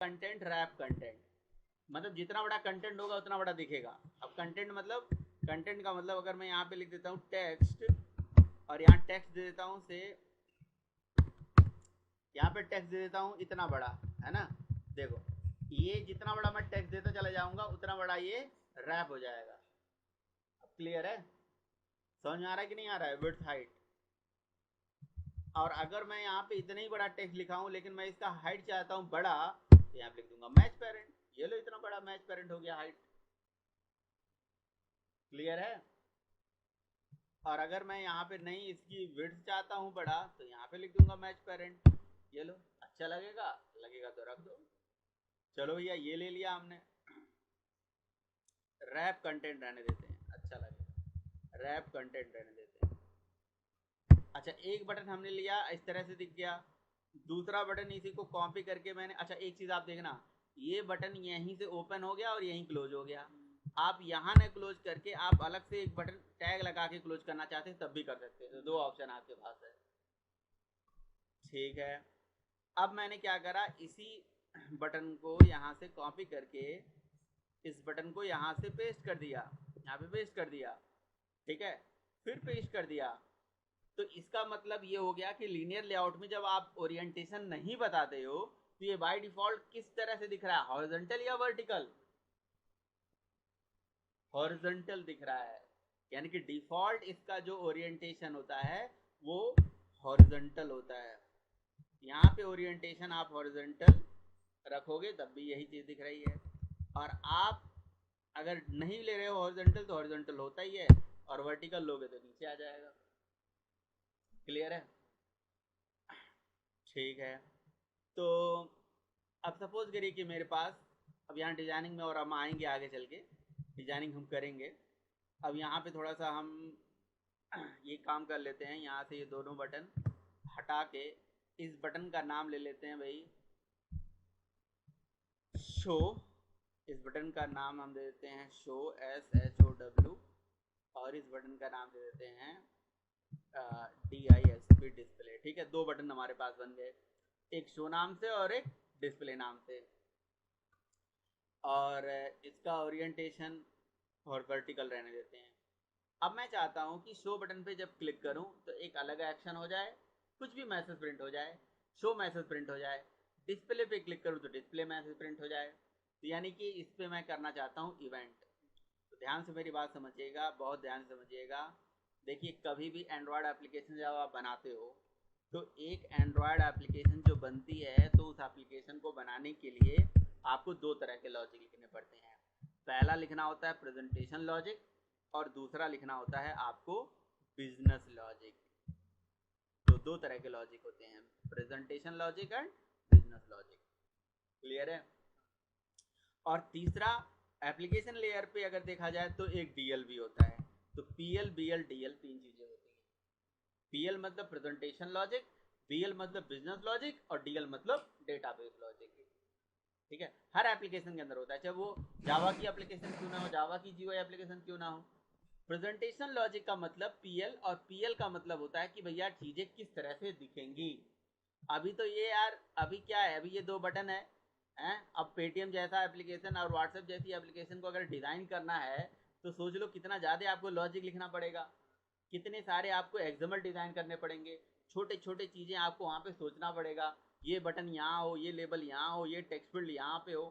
Content, wrap content, मतलब जितना बड़ा कंटेंट होगा उतना बड़ा दिखेगा। अब कंटेंट मतलब, कंटेंट का मतलब अगर मैं यहाँ पे लिख देता हूँ टेक्स्ट, और यहाँ टेक्स्ट दे देता हूँ से, यहाँ पे टेक्स्ट दे देता हूँ इतना बड़ा, है ना। देखो ये जितना बड़ा मैं टेक्स्ट देता चला जाऊंगा उतना बड़ा ये रैप हो जाएगा। अब क्लियर है, समझ में आ रहा है कि नहीं आ रहा है, विड्थ हाइट। और अगर मैं यहाँ पे इतना ही बड़ा टेक्स्ट लिखा हूँ लेकिन मैं इसका हाइट चाहता हूँ बड़ा, तो यहाँ पे लिख दूंगा मैच पेरेंट। ये लो इतना बड़ा मैच पेरेंट हो गया हाइट। क्लियर है। और अगर मैं यहाँ पे नहीं इसकी विड्थ चाहता हूँ बड़ा, तो यहाँ पे लिख दूंगा मैच पेरेंट। ये लो, अच्छा लगेगा, लगेगा तो रख दो। चलो भैया ये ले लिया हमने, रैप कंटेंट रहने देते हैं, अच्छा लगेगा, रैप कंटेंट रहने देते हैं। अच्छा एक बटन हमने लिया, इस तरह से दिख गया। दूसरा बटन इसी को कॉपी करके मैंने, अच्छा एक चीज आप देखना, ये बटन यहीं से ओपन हो गया और यहीं क्लोज हो गया। आप यहाँ न क्लोज करके आप अलग से एक बटन टैग लगा के क्लोज करना चाहते हैं तब भी कर सकते हैं, तो दो ऑप्शन आपके पास है। ठीक है, अब मैंने क्या करा, इसी बटन को यहाँ से कॉपी करके इस बटन को यहाँ से पेस्ट कर दिया, यहाँ पे पेस्ट कर दिया। ठीक है, फिर पेस्ट कर दिया। तो इसका मतलब ये हो गया कि लीनियर लेआउट में जब आप ओरिएंटेशन नहीं बताते हो तो ये बाय डिफॉल्ट किस तरह से दिख रहा है, हॉरिजॉन्टल या वर्टिकल, हॉरिजॉन्टल दिख रहा है। यानी कि डिफॉल्ट इसका जो ओरिएंटेशन होता है वो हॉरिजॉन्टल होता है। यहाँ पे ओरिएंटेशन आप हॉरिजॉन्टल रखोगे तब भी यही चीज दिख रही है, और आप अगर नहीं ले रहे हो हॉरिजॉन्टल तो हॉरिजॉन्टल होता ही है, और वर्टिकल लोगे तो नीचे आ जाएगा। क्लियर है। ठीक है, तो अब सपोज करिए कि मेरे पास, अब यहाँ डिजाइनिंग में और हम आएंगे आगे चल के, डिजाइनिंग हम करेंगे। अब यहाँ पे थोड़ा सा हम ये काम कर लेते हैं, यहाँ से ये दोनों बटन हटा के इस बटन का नाम ले लेते हैं भाई शो। इस बटन का नाम हम दे देते हैं शो, SHOW। और इस बटन का नाम दे देते हैं DISP, डिस्प्ले। ठीक है, दो बटन हमारे पास बन गए, एक शो नाम से और एक डिस्प्ले नाम से। और इसका ओरिएंटेशन और वर्टिकल रहने देते हैं। अब मैं चाहता हूं कि शो बटन पे जब क्लिक करूं तो एक अलग एक्शन हो जाए, कुछ भी मैसेज प्रिंट हो जाए, शो मैसेज प्रिंट हो जाए। डिस्प्ले पे क्लिक करूं तो डिस्प्ले मैसेज प्रिंट हो जाए। तो यानी कि इस पे मैं करना चाहता हूं इवेंट। तो ध्यान से मेरी बात समझिएगा, बहुत ध्यान से समझिएगा। देखिए कभी भी एंड्रॉयड एप्लीकेशन जब आप बनाते हो तो एक एंड्रॉयड एप्लीकेशन जो बनती है तो उस एप्लीकेशन को बनाने के लिए आपको दो तरह के लॉजिक लिखने पड़ते हैं। पहला लिखना होता है प्रेजेंटेशन लॉजिक, और दूसरा लिखना होता है आपको बिजनेस लॉजिक। तो दो तरह के लॉजिक होते हैं, presentation logic and business logic. Clear है। और तीसरा, एप्लीकेशन लेयर पे अगर देखा जाए तो एक डीएल भी होता है। तो पीएल, बीएल, डीएल तीन चीजें होती हैं। पीएल मतलब प्रेजेंटेशन लॉजिक, बीएल मतलब बिजनेस लॉजिक, और डीएल मतलब डेटाबेस लॉजिक। ठीक है, हर एप्लीकेशन के अंदर होता है, चाहे वो जावा की एप्लीकेशन क्यों ना हो, जावा की जीओ एप्लीकेशन क्यों ना हो। प्रेजेंटेशन लॉजिक का मतलब पीएल, और पीएल का मतलब होता है कि भैया चीजें किस तरह से दिखेंगी। अभी तो ये यार, अभी क्या है, अभी ये दो बटन है हैं? अब पेटीएम जैसा एप्लीकेशन और व्हाट्सएप जैसी एप्लीकेशन को अगर डिजाइन करना है तो सोच लो कितना ज्यादा आपको लॉजिक लिखना पड़ेगा, कितने सारे आपको एक्सएमएल डिजाइन करने पड़ेंगे, छोटे छोटे चीजें आपको वहां पे सोचना पड़ेगा। ये बटन यहाँ हो, ये लेबल यहाँ हो, ये टेक्स्ट फील्ड यहाँ पे हो,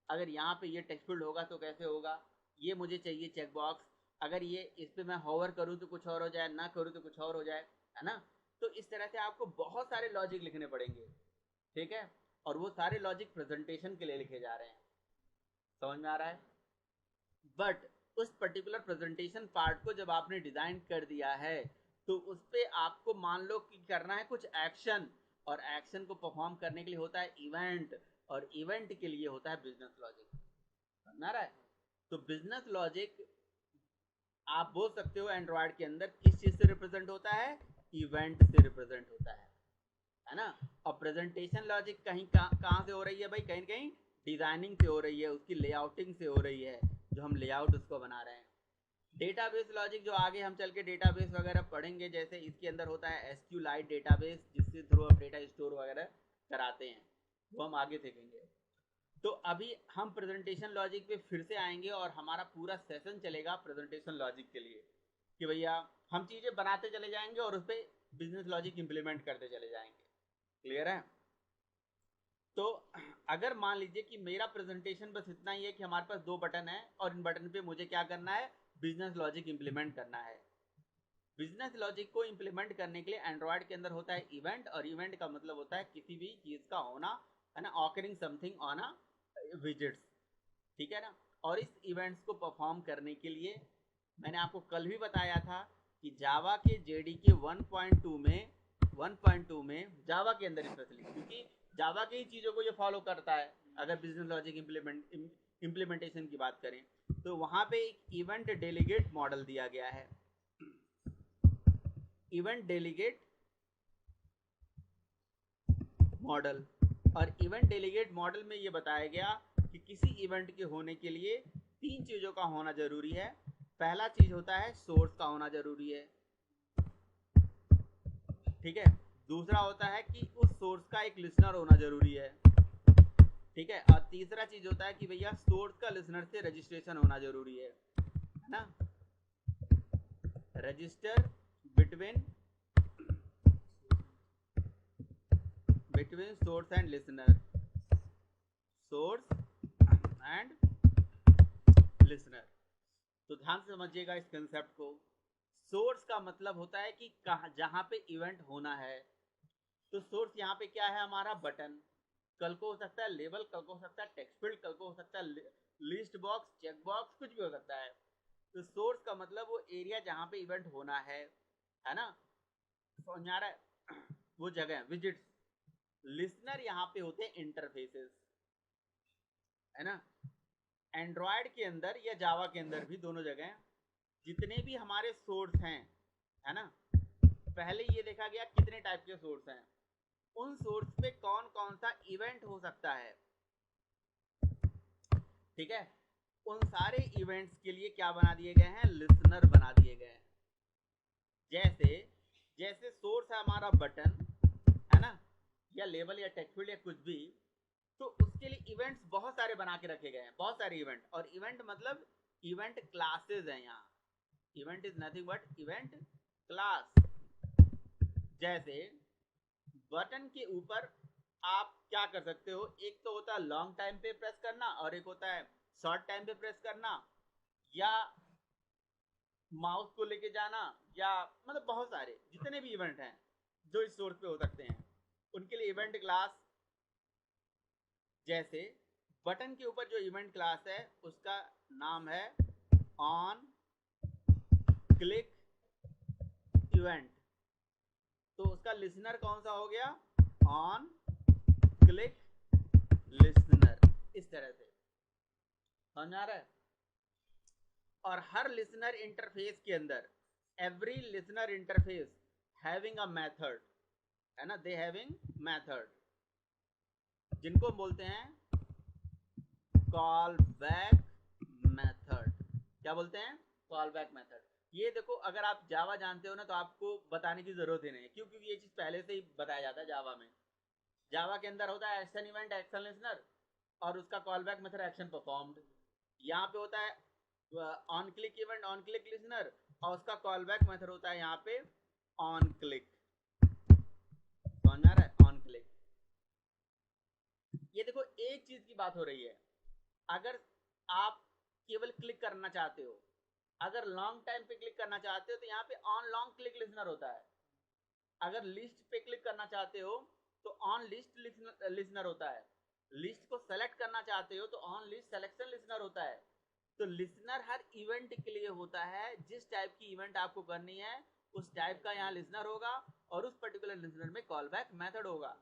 अगर यहाँ पे ये टेक्स्ट फील्ड होगा तो कैसे होगा, ये मुझे चाहिए चेक बॉक्स, अगर ये इस पे मैं होवर करूँ तो कुछ और हो जाए, ना करूँ तो कुछ और हो जाए, है ना। तो इस तरह से आपको बहुत सारे लॉजिक लिखने पड़ेंगे। ठीक है, और वो सारे लॉजिक प्रेजेंटेशन के लिए लिखे जा रहे हैं। समझ में आ रहा है। बट उस पर्टिकुलर प्रेजेंटेशन पार्ट को जब आपने डिजाइन कर दिया है तो उस पर आपको मान लो कि करना है कुछ एक्शन, और एक्शन को परफॉर्म करने के लिए होता है इवेंट, और इवेंट के लिए होता है बिजनेस लॉजिक। समझ आ रहा है। तो बिजनेस लॉजिक आप बोल सकते हो एंड्रॉयड के अंदर किस चीज से रिप्रेजेंट होता है, इवेंट से रिप्रेजेंट होता है ना। और प्रेजेंटेशन लॉजिक कहीं कहाँ से हो रही है भाई, कहीं कहीं डिजाइनिंग से हो रही है, उसकी लेआउटिंग से हो रही है, जो हम लेआउट उसको बना रहे हैं। डेटाबेस लॉजिक जो आगे हम चल के डेटाबेस वगैरह पढ़ेंगे, जैसे इसके अंदर होता है एसक्यूलाइट डेटाबेस जिसके थ्रू हम डेटा स्टोर वगैरह कराते हैं, वो हम आगे सीखेंगे। तो अभी हम प्रेजेंटेशन लॉजिक पे फिर से आएंगे और हमारा पूरा सेशन चलेगा प्रेजेंटेशन लॉजिक के लिए कि भैया हम चीज़ें बनाते चले जाएंगे और उस पर बिजनेस लॉजिक इंप्लीमेंट करते चले जाएंगे। क्लियर है? तो अगर मान लीजिए कि मेरा प्रेजेंटेशन बस इतना ही है कि हमारे पास 2 बटन है और इन बटन पे मुझे क्या करना है, बिजनेस लॉजिक इंप्लीमेंट करना है। बिजनेस लॉजिक को इंप्लीमेंट करने के लिए एंड्रॉयड के अंदर होता है इवेंट, और इवेंट का मतलब होता है किसी भी चीज़ का होना, है ना, occurring something on a visits, ठीक है ना। और इस इवेंट्स को परफॉर्म करने के लिए मैंने आपको कल भी बताया था कि जावा के JDK 1.2 में जावा के अंदर स्पेशली, क्योंकि जावा की ही चीज़ों को ये फॉलो करता है। अगर बिजनेस लॉजिक इम्प्लीमेंटेशन की बात करें तो वहाँ पे एक इवेंट डेलीगेट मॉडल दिया गया है। इवेंट डेलीगेट मॉडल, और इवेंट डेलीगेट मॉडल में ये बताया गया कि किसी इवेंट के होने के लिए 3 चीज़ों का होना जरूरी है। पहला चीज़ होता है सोर्स का होना जरूरी है, ठीक है। दूसरा होता है कि उस सोर्स का एक लिसनर होना जरूरी है, ठीक है। और तीसरा चीज़ होता है कि भैया सोर्स का लिसनर से रजिस्ट्रेशन होना जरूरी है ना। Register between source and listener, source and listener. तो ध्यान से समझिएगा इस कंसेप्ट को। सोर्स का मतलब होता है कि कहाँ, जहां पे इवेंट होना है। तो सोर्स यहाँ पे क्या है, हमारा बटन, कल को हो सकता है लेबल, कल को हो सकता है टेक्स्ट फील्ड, कल को हो सकता है लिस्ट बॉक्स, चेक बॉक्स, कुछ भी हो सकता है। तो सोर्स का मतलब वो एरिया जहाँ पे इवेंट होना है ना, समझ आ रहा है, वो जगह विजिट्स। लिसनर यहाँ पे होते हैं इंटरफेसेस, है ना। एंड्रॉयड के अंदर या जावा के अंदर भी, दोनों जगह, जितने भी हमारे सोर्स हैं, है ना, पहले ये देखा गया कितने टाइप के सोर्स हैं, उन सोर्स पे कौन कौन सा इवेंट हो सकता है, ठीक है। उन सारे इवेंट्स के लिए क्या बना दिए गए हैं, लिसनर बना दिए गए हैं। जैसे जैसे सोर्स है हमारा बटन, है ना, या लेबल या टेक्स्ट फील्ड या कुछ भी, तो उसके लिए इवेंट्स बहुत सारे बना के रखे गए हैं, बहुत सारे इवेंट। और इवेंट मतलब इवेंट क्लासेस हैं यहाँ। Event is nothing but event class. जैसे बटन के ऊपर आप क्या कर सकते हो, एक तो होता है लॉन्ग टाइम पे प्रेस करना, और एक होता है शॉर्ट टाइम पे प्रेस करना, या माउस को लेके जाना, या मतलब बहुत सारे जितने भी इवेंट हैं जो इस सोर्स पे हो सकते हैं, उनके लिए इवेंट क्लास। जैसे बटन के ऊपर जो इवेंट क्लास है उसका नाम है ऑन क्लिक इवेंट, तो उसका लिसनर कौन सा हो गया, ऑन क्लिक लिसनर। इस तरह से समझ आ रहा है। और हर लिसनर इंटरफेस के अंदर, every listener interface having a method, है ना, दे हैविंग मेथड, जिनको बोलते हैं कॉल बैक मेथड। क्या बोलते हैं, कॉल बैक मेथड। ये देखो, अगर आप जावा जानते हो ना तो आपको बताने की जरूरत ही नहीं है, क्योंकि ये चीज पहले से ही बताया जाता है जावा में। जावा के अंदर होता है एक्शन इवेंट, एक्शन लिसनर, और उसका call back method action performed. यहाँ पे होता है on click event, on click listener, और उसका कॉल बैक मेथड होता है यहाँ पे ऑन क्लिक। समझ आ रहा है, ऑन क्लिक। ये देखो, एक चीज की बात हो रही है, अगर आप केवल क्लिक करना चाहते हो, अगर लॉन्ग टाइम पे क्लिक करना चाहते हो तो यहाँ पे ऑन लॉन्ग क्लिक लिसनर होता है। अगर लिस्ट पे क्लिक करना चाहते हो तो ऑन लिस्ट लिसनर होता है। लिस्ट को सेलेक्ट करना चाहते हो तो ऑन लिस्ट सिलेक्शन लिसनर होता है। तो लिसनर हर इवेंट के लिए होता है, जिस टाइप की इवेंट आपको करनी है उस टाइप का यहाँ लिसनर होगा, और उस पर्टिकुलर लिसनर में कॉल बैक मेथड होगा।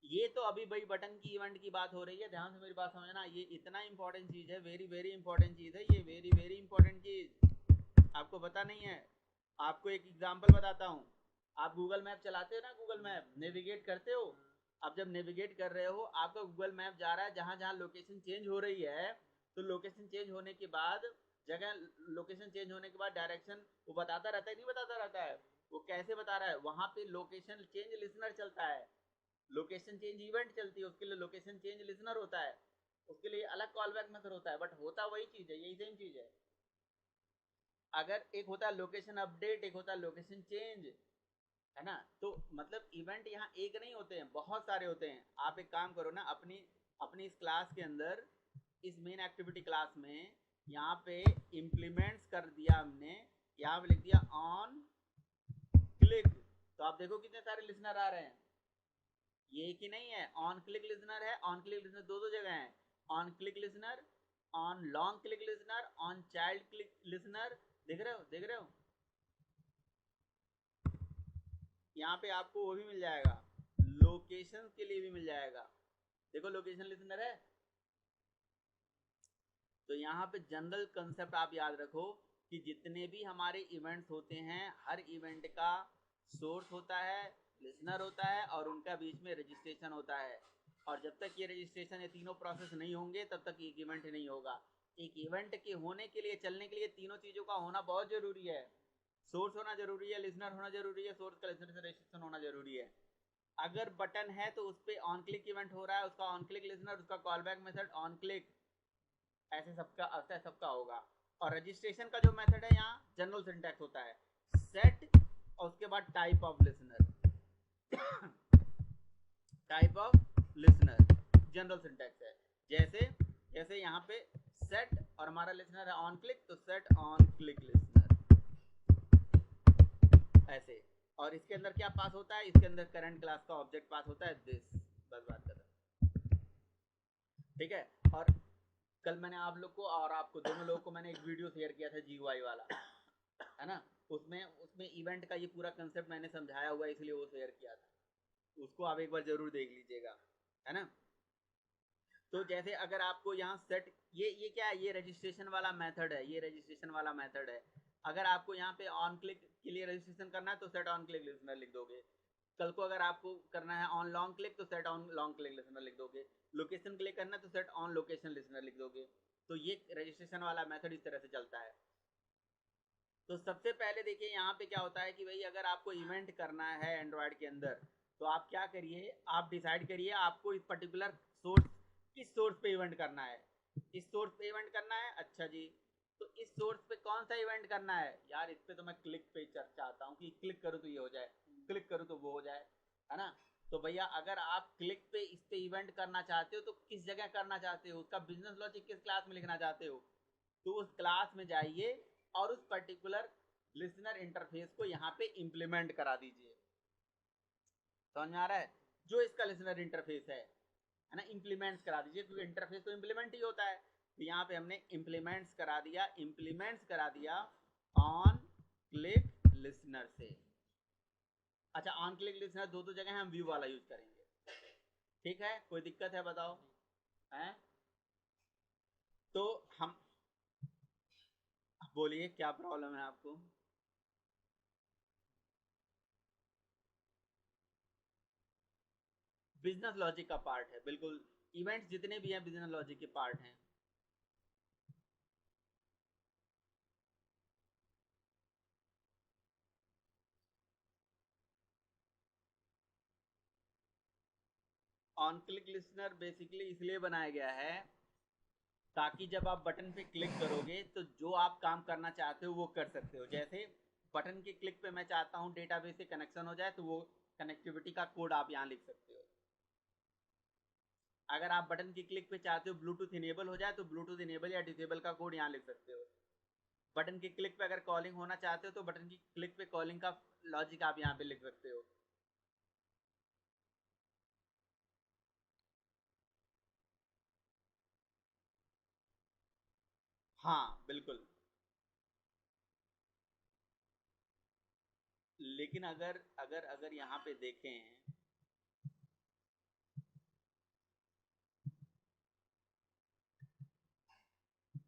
ये तो अभी भाई बटन की इवेंट की बात हो रही है, ध्यान से मेरी बात समझना। ये इतना इंपॉर्टेंट चीज है, वेरी वेरी इंपॉर्टेंट चीज है, ये वेरी वेरी इंपॉर्टेंट चीज आपको पता नहीं है। आपको एक एग्जांपल बताता हूँ। आप गूगल मैप चलाते हो ना, गूगल मैप नेविगेट करते हो। अब जब नेविगेट कर रहे हो, आपका गूगल मैप जा रहा है जहां जहां लोकेशन चेंज हो रही है, तो लोकेशन चेंज होने के बाद, जगह लोकेशन चेंज होने के बाद डायरेक्शन वो बताता रहता है, नहीं बताता रहता है, वो कैसे बता रहा है, वहां पे लोकेशन चेंज लिसनर चलता है। लोकेशन चेंज इवेंट चलती है, उसके लिए लोकेशन चेंज लिसनर होता है, उसके लिए अलग कॉल बैक मेथड होता है, बट होता वही चीज है, यही सेम चीज है। अगर एक होता है लोकेशन अपडेट, एक होता है लोकेशन चेंज, है ना। तो मतलब इवेंट यहाँ एक नहीं होते हैं, बहुत सारे होते हैं। आप एक काम करो ना, अपनी अपनी इस क्लास के अंदर, इस मेन एक्टिविटी क्लास में, यहाँ पे इम्प्लीमेंट्स कर दिया हमने, यहाँ पे लिख दिया ऑन क्लिक, तो आप देखो कितने सारे लिसनर आ रहे हैं। ये एक ही नहीं है, ऑन क्लिक लिसनर है, ऑन क्लिक लिसनर दो दो जगह है, on click listener, on long click listener, on child click listener, देख रहे हो, देख रहे हो। यहाँ पे आपको वो भी मिल जाएगा, लोकेशन के लिए भी मिल जाएगा, देखो लोकेशन लिसनर है। तो यहाँ पे जनरल कंसेप्ट आप याद रखो कि जितने भी हमारे इवेंट्स होते हैं, हर इवेंट का सोर्स होता है, लिसनर होता है, और उनका बीच में रजिस्ट्रेशन होता है। और जब तक ये रजिस्ट्रेशन, ये तीनों प्रोसेस नहीं होंगे, तब तक एक इवेंट नहीं होगा। एक इवेंट के होने के लिए, चलने के लिए, तीनों चीजों का होना बहुत जरूरी है। सोर्स होना जरूरी है, लिसनर होना जरूरी है, सोर्स का लिसनर से रजिस्ट्रेशन होना जरूरी है। अगर बटन है तो उस पर ऑन क्लिक इवेंट हो रहा है, उसका ऑन क्लिक लिसनर, उसका call back method on click, ऐसे सबका होगा। और रजिस्ट्रेशन का जो मेथड है, यहाँ जनरल सिंटैक्स होता है, सेट और उसके बाद type of listener, type of listener general syntax है। जैसे जैसे यहाँ पे सेट और हमारा लिसनर है ऑन क्लिक, तो सेट ऑन क्लिक लिसनर, ऐसे। और इसके अंदर क्या पास होता है, इसके अंदर करंट क्लास का ऑब्जेक्ट पास होता है, दिस, बस बात कर रहा, ठीक है। और कल मैंने आप लोग को और आपको, दोनों लोगों को मैंने एक वीडियो शेयर किया था GUI वाला, है ना। उसमें उसमें इवेंट का ये पूरा कंसेप्ट मैंने समझाया हुआ है, इसलिए वो शेयर किया था, उसको आप एक बार जरूर देख लीजिएगा, है ना। तो जैसे अगर आपको यहाँ सेट, ये क्या है, ये रजिस्ट्रेशन वाला मेथड है, ये रजिस्ट्रेशन वाला मेथड है। अगर आपको यहाँ पे ऑन क्लिक के लिए रजिस्ट्रेशन करना है तो सेट ऑन क्लिक लिसनर लिख दोगे। कल को अगर आपको करना है ऑन लॉन्ग क्लिक, तो set on long click listener लिख दोगे। लोकेशन क्लिक करना है तो सेट ऑन लोकेशन लिसनर लिख दोगे। तो ये रजिस्ट्रेशन वाला मेथड इस तरह से चलता है। तो सबसे पहले देखिए यहाँ पे क्या होता है कि भाई अगर आपको इवेंट करना है एंड्रॉयड के अंदर, तो आप क्या करिए, आप डिसाइड करिए आपको इस पर्टिकुलर सोर्स, किस सोर्स पे इवेंट करना है। इस सोर्स पे इवेंट करना है, अच्छा जी। तो इस सोर्स पे कौन सा इवेंट करना है यार, इस पे तो मैं क्लिक पे चाहता हूँ कि क्लिक करूँ तो ये हो जाए, क्लिक करूँ तो वो हो जाए, है ना। तो भैया अगर आप क्लिक पे इस पे इवेंट करना चाहते हो, तो किस जगह करना चाहते हो, उसका बिजनेस लॉजिक किस क्लास में लिखना चाहते हो, तो उस क्लास में जाइए और उस पर्टिकुलर लिसनर इंटरफेस को यहाँ पे इंप्लीमेंट करा दीजिए। समझ में आ रहा है, जो इसका लिसनर इंटरफेस है ना, इंप्लीमेंट्स करा दीजिए, क्योंकि इंटरफेस तो इंप्लीमेंट ही होता है। तो यहाँ पे हमने इंप्लीमेंट्स करा दिया, इंप्लीमेंट्स करा दिया ऑन क्लिक लिसनर से। अच्छा, ऑन क्लिक लिसनर दो दो जगह हम व्यू वाला यूज करेंगे, ठीक है, कोई दिक्कत है बताओ, है। तो हम, बोलिए क्या प्रॉब्लम है आपको। बिजनेस लॉजिक का पार्ट है, बिल्कुल। इवेंट्स जितने भी हैं बिजनेस लॉजिक के पार्ट हैं। ऑन क्लिक लिसनर बेसिकली इसलिए बनाया गया है ताकि जब आप बटन पे क्लिक करोगे तो जो आप काम करना चाहते हो वो कर सकते हो। जैसे बटन के क्लिक पे मैं चाहता हूँ डेटाबेस से कनेक्शन हो जाए, तो वो कनेक्टिविटी का कोड आप यहाँ लिख सकते हो। अगर आप बटन की क्लिक पे चाहते हो ब्लूटूथ इनेबल हो जाए, तो ब्लूटूथ इनेबल या डिसेबल का कोड यहाँ लिख सकते हो। बटन की क्लिक पे अगर कॉलिंग होना चाहते हो, तो बटन की क्लिक पे कॉलिंग का लॉजिक आप यहाँ पे लिख सकते हो। हाँ बिल्कुल। लेकिन अगर अगर अगर यहाँ पे देखें,